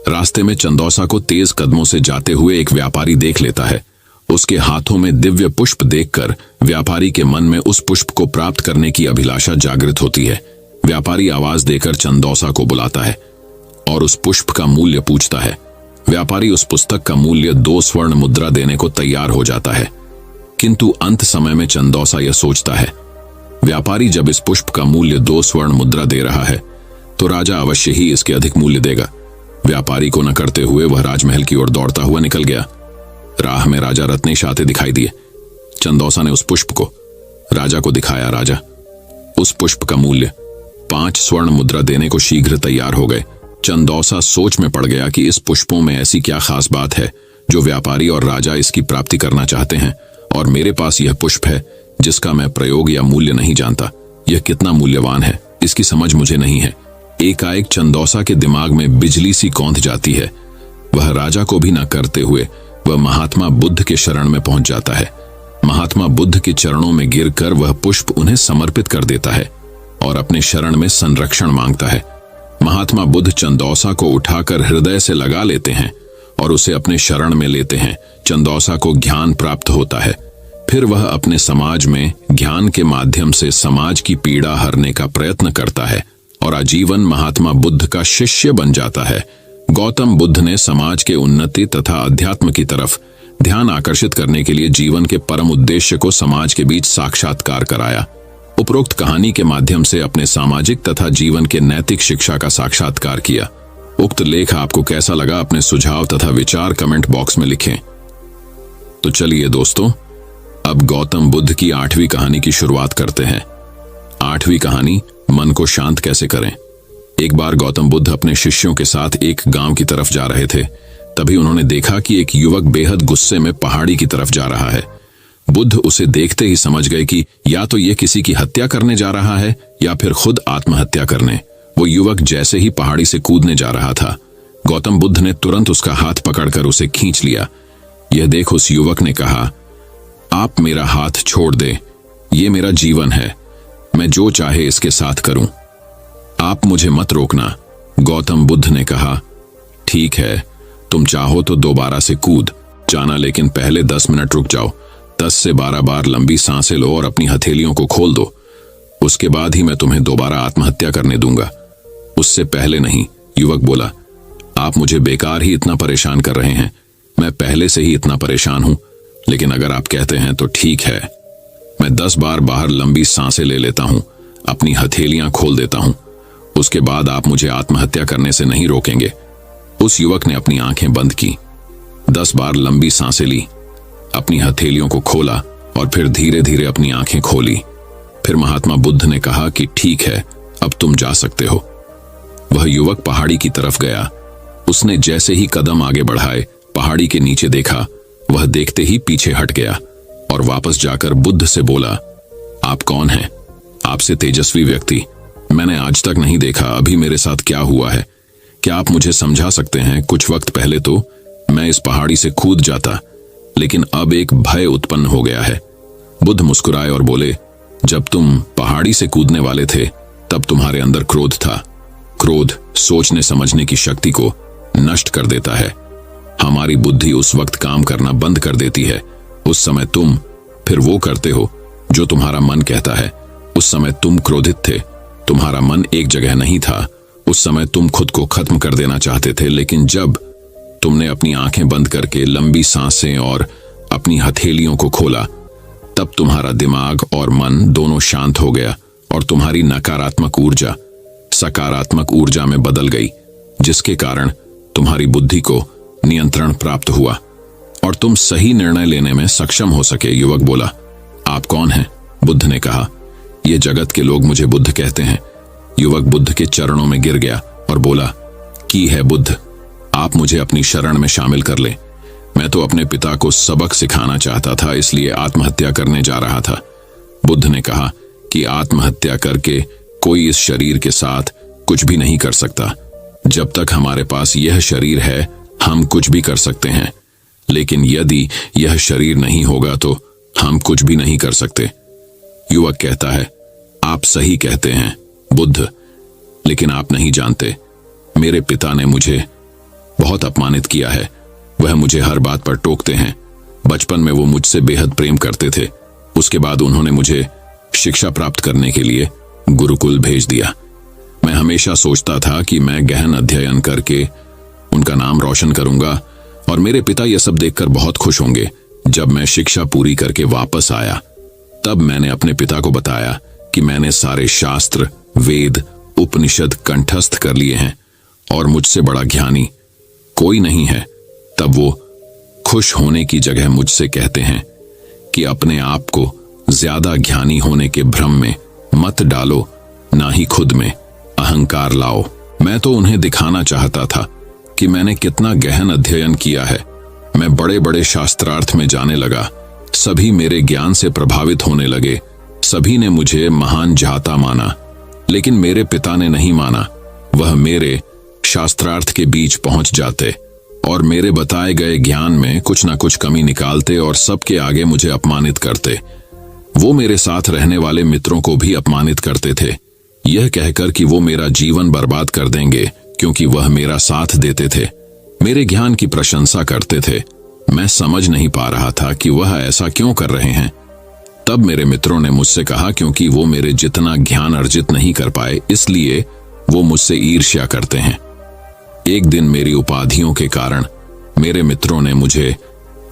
रास्ते में चंदोसा को तेज कदमों से जाते हुए एक व्यापारी देख लेता है। उसके हाथों में दिव्य पुष्प देखकर व्यापारी के मन में उस पुष्प को प्राप्त करने की अभिलाषा जागृत होती है। व्यापारी आवाज देकर चंदोसा को बुलाता है और उस पुष्प का मूल्य पूछता है। व्यापारी उस पुस्तक का मूल्य 2 स्वर्ण मुद्रा देने को तैयार हो जाता है, किंतु अंत समय में चंदोसा यह सोचता है, व्यापारी जब इस पुष्प का मूल्य 2 स्वर्ण मुद्रा दे रहा है तो राजा अवश्य ही इसके अधिक मूल्य देगा। व्यापारी को न करते हुए वह राजमहल की ओर दौड़ता हुआ निकल गया। राह में राजा रत्नेश आते दिखाई दिए। चंदोसा ने उस पुष्प को राजा को दिखाया। राजा उस पुष्प का मूल्य 5 स्वर्ण मुद्रा देने को शीघ्र तैयार हो गए। चंदोसा सोच में पड़ गया कि इस पुष्पों में ऐसी क्या खास बात है जो व्यापारी और राजा इसकी प्राप्ति करना चाहते हैं, और मेरे पास यह पुष्प है जिसका मैं प्रयोग या मूल्य नहीं जानता। यह कितना मूल्यवान है, इसकी समझ मुझे नहीं है। एकाएक चंदोसा के दिमाग में बिजली सी कौंध जाती है। वह राजा को भी न करते हुए वह महात्मा बुद्ध के शरण में पहुंच जाता है। महात्मा बुद्ध के चरणों में गिरकर वह पुष्प उन्हें समर्पित कर देता है और अपने शरण में संरक्षण मांगता है। महात्मा बुद्ध चंदोसा को उठाकर हृदय से लगा लेते हैं और उसे अपने शरण में लेते हैं। चंदोसा को ज्ञान प्राप्त होता है। फिर वह अपने समाज में ज्ञान के माध्यम से समाज की पीड़ा हरने का प्रयत्न करता है और आजीवन महात्मा बुद्ध का शिष्य बन जाता है। गौतम बुद्ध ने समाज के उन्नति तथा अध्यात्म की तरफ ध्यान आकर्षित करने के लिए जीवन के परम उद्देश्य को समाज के बीच साक्षात्कार कराया। उपरोक्त कहानी के माध्यम से अपने सामाजिक तथा जीवन के नैतिक शिक्षा का साक्षात्कार किया। उक्त लेख आपको कैसा लगा, अपने सुझाव तथा विचार कमेंट बॉक्स में लिखें। तो चलिए दोस्तों, अब गौतम बुद्ध की 8वीं कहानी की शुरुआत करते हैं। 8वीं कहानी, मन को शांत कैसे करें। एक बार गौतम बुद्ध अपने शिष्यों के साथ एक गांव की तरफ जा रहे थे। तभी उन्होंने देखा कि एक युवक बेहद गुस्से में पहाड़ी की तरफ जा रहा है। बुद्ध उसे देखते ही समझ गए कि या तो ये किसी की हत्या करने जा रहा है या फिर खुद आत्महत्या करने। वो युवक जैसे ही पहाड़ी से कूदने जा रहा था, गौतम बुद्ध ने तुरंत उसका हाथ पकड़कर उसे खींच लिया। यह देख उस युवक ने कहा, आप मेरा हाथ छोड़ दे, ये मेरा जीवन है, मैं जो चाहे इसके साथ करूं, आप मुझे मत रोकना। गौतम बुद्ध ने कहा, ठीक है, तुम चाहो तो दोबारा से कूद जाना, लेकिन पहले 10 मिनट रुक जाओ। 10 से 12 बार लंबी सांसें लो और अपनी हथेलियों को खोल दो, उसके बाद ही मैं तुम्हें दोबारा आत्महत्या करने दूंगा, उससे पहले नहीं। युवक बोला, आप मुझे बेकार ही इतना परेशान कर रहे हैं, मैं पहले से ही इतना परेशान हूं, लेकिन अगर आप कहते हैं तो ठीक है, मैं 10 बार बाहर लंबी सांसें ले लेता हूं, अपनी हथेलियां खोल देता हूं, उसके बाद आप मुझे आत्महत्या करने से नहीं रोकेंगे। उस युवक ने अपनी आंखें बंद की, 10 बार लंबी सांसें ली, अपनी हथेलियों को खोला और फिर धीरे धीरे अपनी आंखें खोली। फिर महात्मा बुद्ध ने कहा कि ठीक है, अब तुम जा सकते हो। वह युवक पहाड़ी की तरफ गया। उसने जैसे ही कदम आगे बढ़ाए, पहाड़ी के नीचे देखा, वह देखते ही पीछे हट गया और वापस जाकर बुद्ध से बोला, आप कौन हैं? आपसे तेजस्वी व्यक्ति मैंने आज तक नहीं देखा, अभी मेरे साथ क्या हुआ है? क्या आप मुझे समझा सकते हैं? कुछ वक्त पहले तो मैं इस पहाड़ी से कूद जाता, लेकिन अब एक भय उत्पन्न हो गया है। बुद्ध मुस्कुराए और बोले, जब तुम पहाड़ी से कूदने वाले थे तब तुम्हारे अंदर क्रोध था। क्रोध सोचने समझने की शक्ति को नष्ट कर देता है। हमारी बुद्धि उस वक्त काम करना बंद कर देती है। उस समय तुम फिर वो करते हो जो तुम्हारा मन कहता है। उस समय तुम क्रोधित थे, तुम्हारा मन एक जगह नहीं था। उस समय तुम खुद को खत्म कर देना चाहते थे, लेकिन जब तुमने अपनी आंखें बंद करके लंबी सांसें और अपनी हथेलियों को खोला, तब तुम्हारा दिमाग और मन दोनों शांत हो गया और तुम्हारी नकारात्मक ऊर्जा सकारात्मक ऊर्जा में बदल गई, जिसके कारण तुम्हारी बुद्धि को नियंत्रण प्राप्त हुआ और तुम सही निर्णय लेने में सक्षम हो सके। युवक बोला, आप कौन हैं? बुद्ध ने कहा, ये जगत के लोग मुझे बुद्ध कहते हैं। युवक बुद्ध के चरणों में गिर गया और बोला, की है बुद्ध, आप मुझे अपनी शरण में शामिल कर लें। मैं तो अपने पिता को सबक सिखाना चाहता था, इसलिए आत्महत्या करने जा रहा था। बुद्ध ने कहा कि आत्महत्या करके कोई इस शरीर के साथ कुछ भी नहीं कर सकता। जब तक हमारे पास यह शरीर है, हम कुछ भी कर सकते हैं, लेकिन यदि यह शरीर नहीं होगा तो हम कुछ भी नहीं कर सकते। युवक कहता है, आप सही कहते हैं बुद्ध, लेकिन आप नहीं जानते, मेरे पिता ने मुझे बहुत अपमानित किया है। वह मुझे हर बात पर टोकते हैं। बचपन में वो मुझसे बेहद प्रेम करते थे। उसके बाद उन्होंने मुझे शिक्षा प्राप्त करने के लिए गुरुकुल भेज दिया। मैं हमेशा सोचता था कि मैं गहन अध्ययन करके उनका नाम रोशन करूंगा और मेरे पिता यह सब देखकर बहुत खुश होंगे। जब मैं शिक्षा पूरी करके वापस आया, तब मैंने अपने पिता को बताया कि मैंने सारे शास्त्र, वेद, उपनिषद कंठस्थ कर लिए हैं और मुझसे बड़ा ज्ञानी कोई नहीं है। तब वो खुश होने की जगह मुझसे कहते हैं कि अपने आप को ज्यादा ज्ञानी होने के भ्रम में मत डालो, ना ही खुद में अहंकार लाओ। मैं तो उन्हें दिखाना चाहता था कि मैंने कितना गहन अध्ययन किया है। मैं बड़े बड़े शास्त्रार्थ में जाने लगा। सभी मेरे ज्ञान से प्रभावित होने लगे। सभी ने मुझे महान जाता माना, लेकिन मेरे पिता ने नहीं माना। वह मेरे शास्त्रार्थ के बीच पहुंच जाते और मेरे बताए गए ज्ञान में कुछ ना कुछ कमी निकालते और सबके आगे मुझे अपमानित करते। वो मेरे साथ रहने वाले मित्रों को भी अपमानित करते थे, यह कहकर कि वो मेरा जीवन बर्बाद कर देंगे क्योंकि वह मेरा साथ देते थे। मेरे ज्ञान की प्रशंसा करते थे। मैं समझ नहीं पा रहा था कि वह ऐसा क्यों कर रहे हैं। तब मेरे मित्रों ने मुझसे कहा क्योंकि वो मेरे जितना ज्ञान अर्जित नहीं कर पाए, इसलिए वो मुझसे ईर्ष्या करते हैं। एक दिन मेरी उपाधियों के कारण मेरे मित्रों ने मुझे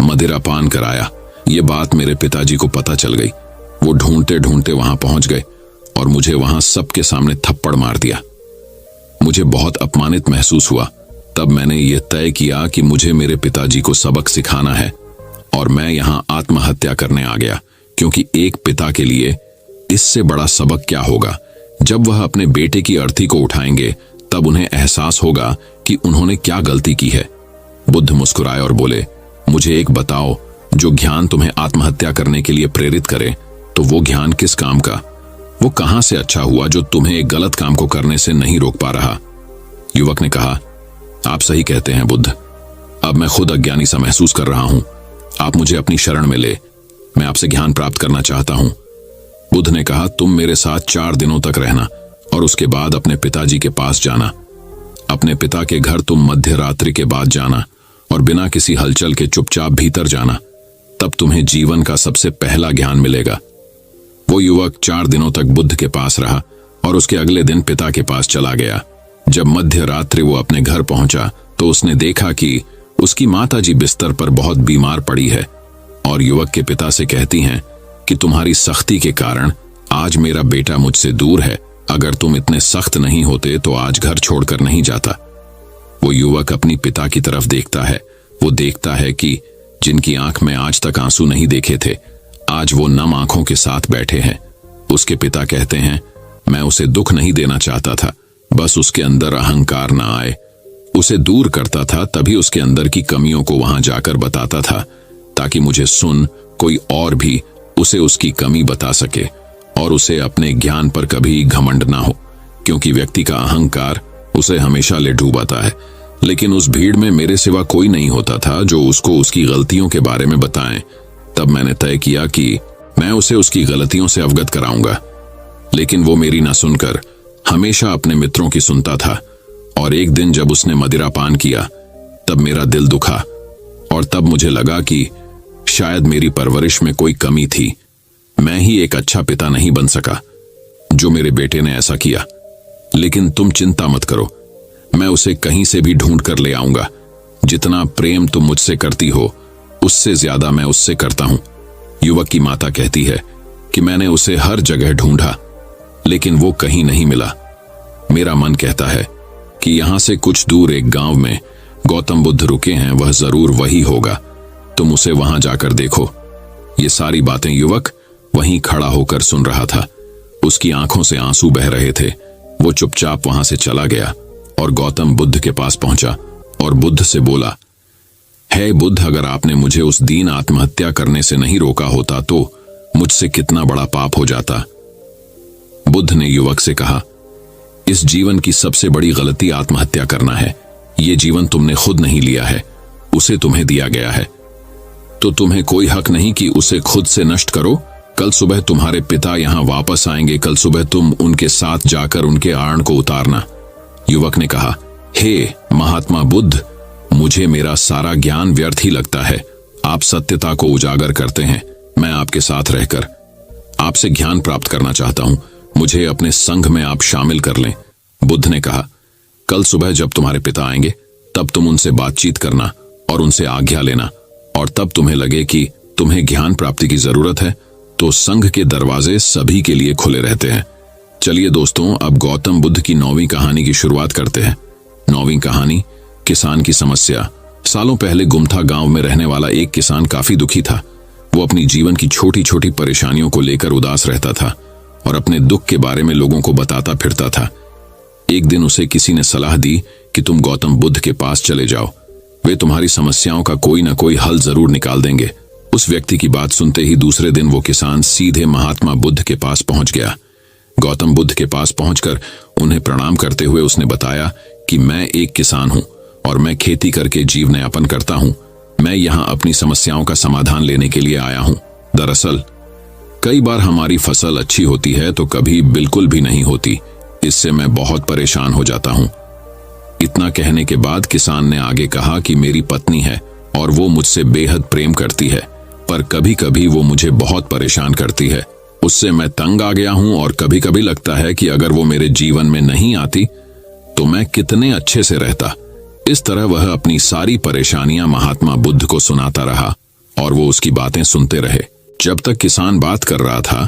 मदिरापान कराया। ये बात मेरे पिताजी को पता चल गई। वो ढूंढते ढूंढते वहां पहुंच गए और मुझे वहां सबके सामने थप्पड़ मार दिया। मुझे बहुत अपमानित महसूस हुआ। तब मैंने ये तय किया कि मुझे मेरे पिताजी को सबक सिखाना है और मैं यहां आत्महत्या करने आ गया, क्योंकि एक पिता के लिए इससे बड़ा सबक क्या होगा। जब वह अपने बेटे की अर्थी को उठाएंगे, तब उन्हें एहसास होगा कि उन्होंने क्या गलती की है। बुद्ध मुस्कुराए और बोले, मुझे एक बताओ, जो ज्ञान तुम्हें आत्महत्या करने के लिए प्रेरित करे, तो वो ज्ञान किस काम का? वो कहां से अच्छा हुआ जो तुम्हें एक गलत काम को करने से नहीं रोक पा रहा? युवक ने कहा, आप सही कहते हैं बुद्ध, अब मैं खुद अज्ञानी सा महसूस कर रहा हूं। आप मुझे अपनी शरण में ले, मैं आपसे ज्ञान प्राप्त करना चाहता हूं। बुद्ध ने कहा, तुम मेरे साथ 4 दिनों तक रहना और उसके बाद अपने पिताजी के पास जाना। अपने पिता के घर तुम मध्य रात्रि के बाद जाना और बिना किसी हलचल के चुपचाप भीतर जाना, तब तुम्हें जीवन का सबसे पहला ज्ञान मिलेगा। वो युवक 4 दिनों तक बुद्ध के पास रहा और उसके अगले दिन पिता के पास चला गया। जब मध्य रात्रि वो अपने घर पहुंचा तो उसने देखा कि उसकी माताजी बिस्तर पर बहुत बीमार पड़ी है और युवक के पिता से कहती हैं कि तुम्हारी सख्ती के कारण आज मेरा बेटा मुझसे दूर है। अगर तुम इतने सख्त नहीं होते तो आज घर छोड़कर नहीं जाता। वो युवक अपनी पिता की तरफ देखता है। वो देखता है कि जिनकी आंख में आज तक आंसू नहीं देखे थे, आज वो नम आंखों के साथ बैठे हैं। उसके पिता कहते हैं, मैं उसे दुख नहीं देना चाहता था, बस उसके अंदर अहंकार ना आए। उसे दूर करता था, तभी उसके अंदर की कमियों को वहां जाकर बताता था, ताकि मुझे सुन कोई और भी उसे उसकी कमी बता सके और उसे अपने ज्ञान पर कभी घमंड ना हो, क्योंकि व्यक्ति का अहंकार उसे हमेशा ले डूबाता है। लेकिन उस भीड़ में मेरे सिवा कोई नहीं होता था जो उसको उसकी गलतियों के बारे में बताएं। तब मैंने तय किया कि मैं उसे उसकी गलतियों से अवगत कराऊंगा, लेकिन वो मेरी ना सुनकर हमेशा अपने मित्रों की सुनता था। और एक दिन जब उसने मदिरा पान किया, तब मेरा दिल दुखा और तब मुझे लगा कि शायद मेरी परवरिश में कोई कमी थी। मैं ही एक अच्छा पिता नहीं बन सका जो मेरे बेटे ने ऐसा किया। लेकिन तुम चिंता मत करो, मैं उसे कहीं से भी ढूंढ कर ले आऊंगा। जितना प्रेम तुम मुझसे करती हो, उससे ज्यादा मैं उससे करता हूं। युवक की माता कहती है कि मैंने उसे हर जगह ढूंढा, लेकिन वो कहीं नहीं मिला। मेरा मन कहता है कि यहां से कुछ दूर एक गांव में गौतम बुद्ध रुके हैं, वह जरूर वही होगा। तुम उसे वहां जाकर देखो। ये सारी बातें युवक वहीं खड़ा होकर सुन रहा था। उसकी आंखों से आंसू बह रहे थे। वो चुपचाप वहां से चला गया और गौतम बुद्ध के पास पहुंचा और बुद्ध से बोला, हे बुद्ध, अगर आपने मुझे उस दिन आत्महत्या करने से नहीं रोका होता तो मुझसे कितना बड़ा पाप हो जाता। बुद्ध ने युवक से कहा, इस जीवन की सबसे बड़ी गलती आत्महत्या करना है। ये जीवन तुमने खुद नहीं लिया है, उसे तुम्हें दिया गया है, तो तुम्हें कोई हक नहीं कि उसे खुद से नष्ट करो। कल सुबह तुम्हारे पिता यहां वापस आएंगे, कल सुबह तुम उनके साथ जाकर उनके आर्ण को उतारना। युवक ने कहा, हे महात्मा बुद्ध, मुझे मेरा सारा ज्ञान व्यर्थ ही लगता है। आप सत्यता को उजागर करते हैं। मैं आपके साथ रहकर आपसे ज्ञान प्राप्त करना चाहता हूं। मुझे अपने संघ में आप शामिल कर लें। बुद्ध ने कहा, कल सुबह जब तुम्हारे पिता आएंगे तब तुम उनसे बातचीत करना और उनसे आज्ञा लेना, और तब तुम्हें लगे कि तुम्हें ज्ञान प्राप्ति की जरूरत है तो संघ के दरवाजे सभी के लिए खुले रहते हैं। चलिए दोस्तों, अब गौतम बुद्ध की 9वीं कहानी की शुरुआत करते हैं। 9वीं कहानी, किसान की समस्या। सालों पहले गुमथा गांव में रहने वाला एक किसान काफी दुखी था। वो अपनी जीवन की छोटी छोटी परेशानियों को लेकर उदास रहता था और अपने दुख के बारे में लोगों को बताता फिरता था। एक दिन उसे किसी ने सलाह दी कि तुम गौतम बुद्ध के पास चले जाओ, वे तुम्हारी समस्याओं का कोई ना कोई हल जरूर निकाल देंगे। उस व्यक्ति की बात सुनते ही दूसरे दिन वो किसान सीधे महात्मा बुद्ध के पास पहुंच गया। गौतम बुद्ध के पास पहुंचकर उन्हें प्रणाम करते हुए उसने बताया कि मैं एक किसान हूं और मैं खेती करके जीवन यापन करता हूं। मैं यहां अपनी समस्याओं का समाधान लेने के लिए आया हूं। दरअसल कई बार हमारी फसल अच्छी होती है तो कभी बिल्कुल भी नहीं होती। इससे मैं बहुत परेशान हो जाता हूं। इतना कहने के बाद किसान ने आगे कहा कि मेरी पत्नी है और वो मुझसे बेहद प्रेम करती है, पर कभी कभी वो मुझे बहुत परेशान करती है। उससे मैं तंग आ गया हूं और कभी कभी लगता है कि अगर वो मेरे जीवन में नहीं आती तो मैं कितने अच्छे से रहता। इस तरह वह अपनी सारी परेशानियां महात्मा बुद्ध को सुनाता रहा और वो उसकी बातें सुनते रहे। जब तक किसान बात कर रहा था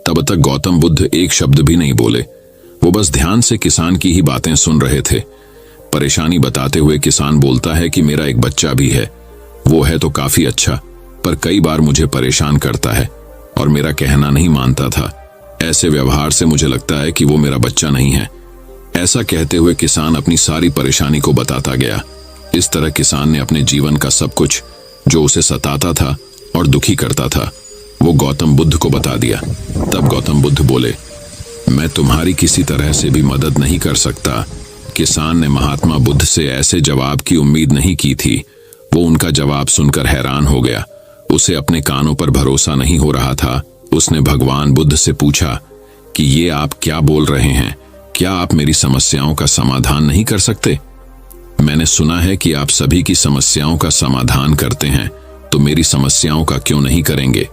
तब तक गौतम बुद्ध एक शब्द भी नहीं बोले। वो बस ध्यान से किसान की ही बातें सुन रहे थे। परेशानी बताते हुए किसान बोलता है कि मेरा एक बच्चा भी है। वो है तो काफी अच्छा, पर कई बार मुझे परेशान करता है और मेरा कहना नहीं मानता था। ऐसे व्यवहार से मुझे लगता है कि वो मेरा बच्चा नहीं है। ऐसा कहते हुए किसान अपनी सारी परेशानी को बताता गया। इस तरह किसान ने अपने जीवन का सब कुछ जो उसे सताता था और दुखी करता था वो गौतम बुद्ध को बता दिया। तब गौतम बुद्ध बोले, मैं तुम्हारी किसी तरह से भी मदद नहीं कर सकता। किसान ने महात्मा बुद्ध से ऐसे जवाब की उम्मीद नहीं की थी। वो उनका जवाब सुनकर हैरान हो गया। उसे अपने कानों पर भरोसा नहीं हो रहा था। उसने भगवान बुद्ध से पूछा कि ये आप क्या बोल रहे हैं? क्या आप मेरी समस्याओं का समाधान नहीं कर सकते? मैंने सुना है कि आप सभी की समस्याओं का समाधान करते हैं, तो मेरी समस्याओं का क्यों नहीं करेंगे?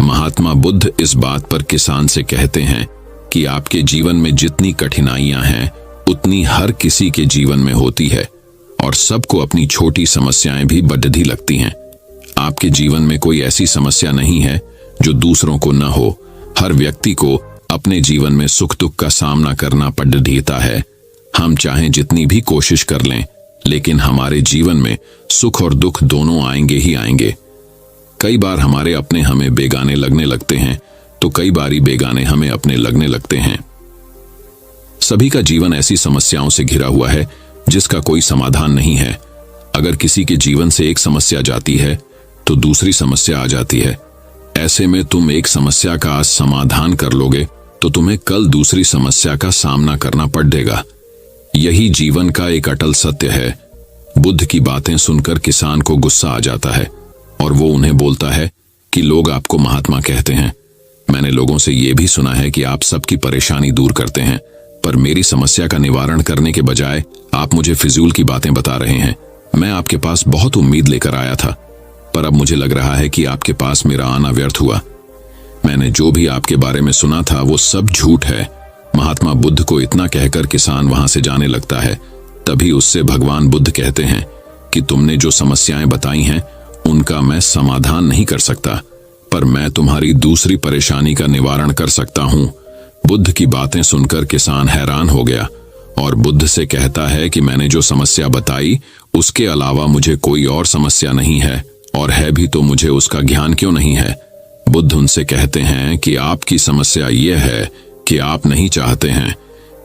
महात्मा बुद्ध इस बात पर किसान से कहते हैं कि आपके जीवन में जितनी कठिनाइयां हैं उतनी हर किसी के जीवन में होती है और सबको अपनी छोटी समस्याएं भी बढ़ती लगती हैं। आपके जीवन में कोई ऐसी समस्या नहीं है जो दूसरों को न हो। हर व्यक्ति को अपने जीवन में सुख दुख का सामना करना पड़ता है। हम चाहें जितनी भी कोशिश कर लें, लेकिन हमारे जीवन में सुख और दुख दोनों आएंगे ही आएंगे। कई बार हमारे अपने हमें बेगाने लगने लगते हैं, तो कई बारी बेगाने हमें अपने लगने लगते हैं। सभी का जीवन ऐसी समस्याओं से घिरा हुआ है जिसका कोई समाधान नहीं है। अगर किसी के जीवन से एक समस्या जाती है तो दूसरी समस्या आ जाती है। ऐसे में तुम एक समस्या का आज समाधान कर लोगे तो तुम्हें कल दूसरी समस्या का सामना करना पड़ेगा। यही जीवन का एक अटल सत्य है। बुद्ध की बातें सुनकर किसान को गुस्सा आ जाता है और वो उन्हें बोलता है कि लोग आपको महात्मा कहते हैं। मैंने लोगों से ये भी सुना है कि आप सबकी परेशानी दूर करते हैं, पर मेरी समस्या का निवारण करने के बजाय आप मुझे फिजूल की बातें बता रहे हैं। मैं आपके पास बहुत उम्मीद लेकर आया था, पर अब मुझे लग रहा है कि आपके पास मेरा आना व्यर्थ हुआ। मैंने जो भी आपके बारे में सुना था वो सब झूठ है। महात्मा बुद्ध को इतना कहकर किसान वहां से जाने लगता है। तभी उससे भगवान बुद्ध कहते हैं कि तुमने जो समस्याएं बताई हैं उनका मैं समाधान नहीं कर सकता, पर मैं तुम्हारी दूसरी परेशानी का निवारण कर सकता हूं। बुद्ध की बातें सुनकर किसान हैरान हो गया और बुद्ध से कहता है कि मैंने जो समस्या बताई उसके अलावा मुझे कोई और समस्या नहीं है, और है भी तो मुझे उसका ज्ञान क्यों नहीं है? बुद्ध उनसे कहते हैं कि आपकी समस्या यह है कि आप नहीं चाहते हैं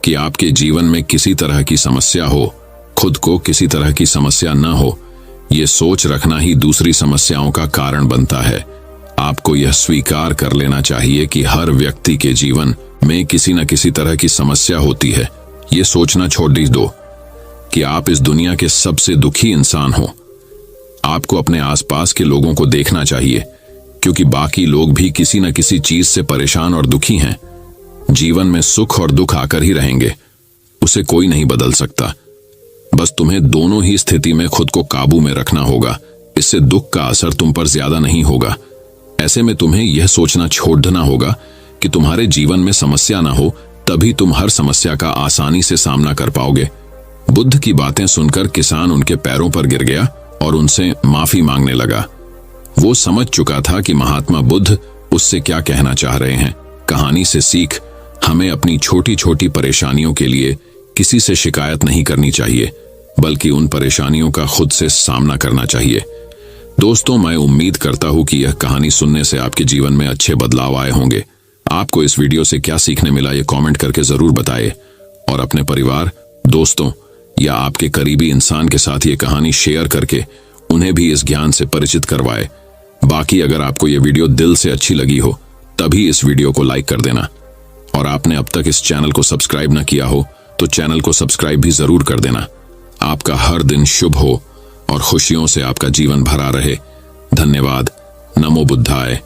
कि आपके जीवन में किसी तरह की समस्या हो, खुद को किसी तरह की समस्या न हो। ये सोच रखना ही दूसरी समस्याओं का कारण बनता है। आपको यह स्वीकार कर लेना चाहिए कि हर व्यक्ति के जीवन में किसी न किसी तरह की समस्या होती है। ये सोचना छोड़ दो कि आप इस दुनिया के सबसे दुखी इंसान हो। आपको अपने आसपास के लोगों को देखना चाहिए, क्योंकि बाकी लोग भी किसी न किसी चीज से परेशान और दुखी हैं। जीवन में सुख और दुख आकर ही रहेंगे, उसे कोई नहीं बदल सकता। बस तुम्हें दोनों ही स्थिति में खुद को काबू में रखना होगा। इससे दुख का असर तुम पर ज्यादा नहीं होगा। ऐसे में तुम्हें यह सोचना छोड़ना होगा कि तुम्हारे जीवन में समस्या ना हो, तभी तुम हर समस्या का आसानी से सामना कर पाओगे। बुद्ध की बातें सुनकर किसान उनके पैरों पर गिर गया और उनसे माफी मांगने लगा। वो समझ चुका था कि महात्मा बुद्ध उससे क्या कहना चाह रहे हैं। कहानी से सीख, हमें अपनी छोटी छोटी परेशानियों के लिए किसी से शिकायत नहीं करनी चाहिए, बल्कि उन परेशानियों का खुद से सामना करना चाहिए। दोस्तों, मैं उम्मीद करता हूं कि यह कहानी सुनने से आपके जीवन में अच्छे बदलाव आए होंगे। आपको इस वीडियो से क्या सीखने मिला ये कमेंट करके जरूर बताइए, और अपने परिवार, दोस्तों या आपके करीबी इंसान के साथ ये कहानी शेयर करके उन्हें भी इस ज्ञान से परिचित करवाए। बाकी अगर आपको ये वीडियो दिल से अच्छी लगी हो तभी इस वीडियो को लाइक कर देना, और आपने अब तक इस चैनल को सब्सक्राइब ना किया हो तो चैनल को सब्सक्राइब भी जरूर कर देना। आपका हर दिन शुभ हो और खुशियों से आपका जीवन भरा रहे। धन्यवाद। नमो बुद्धाय।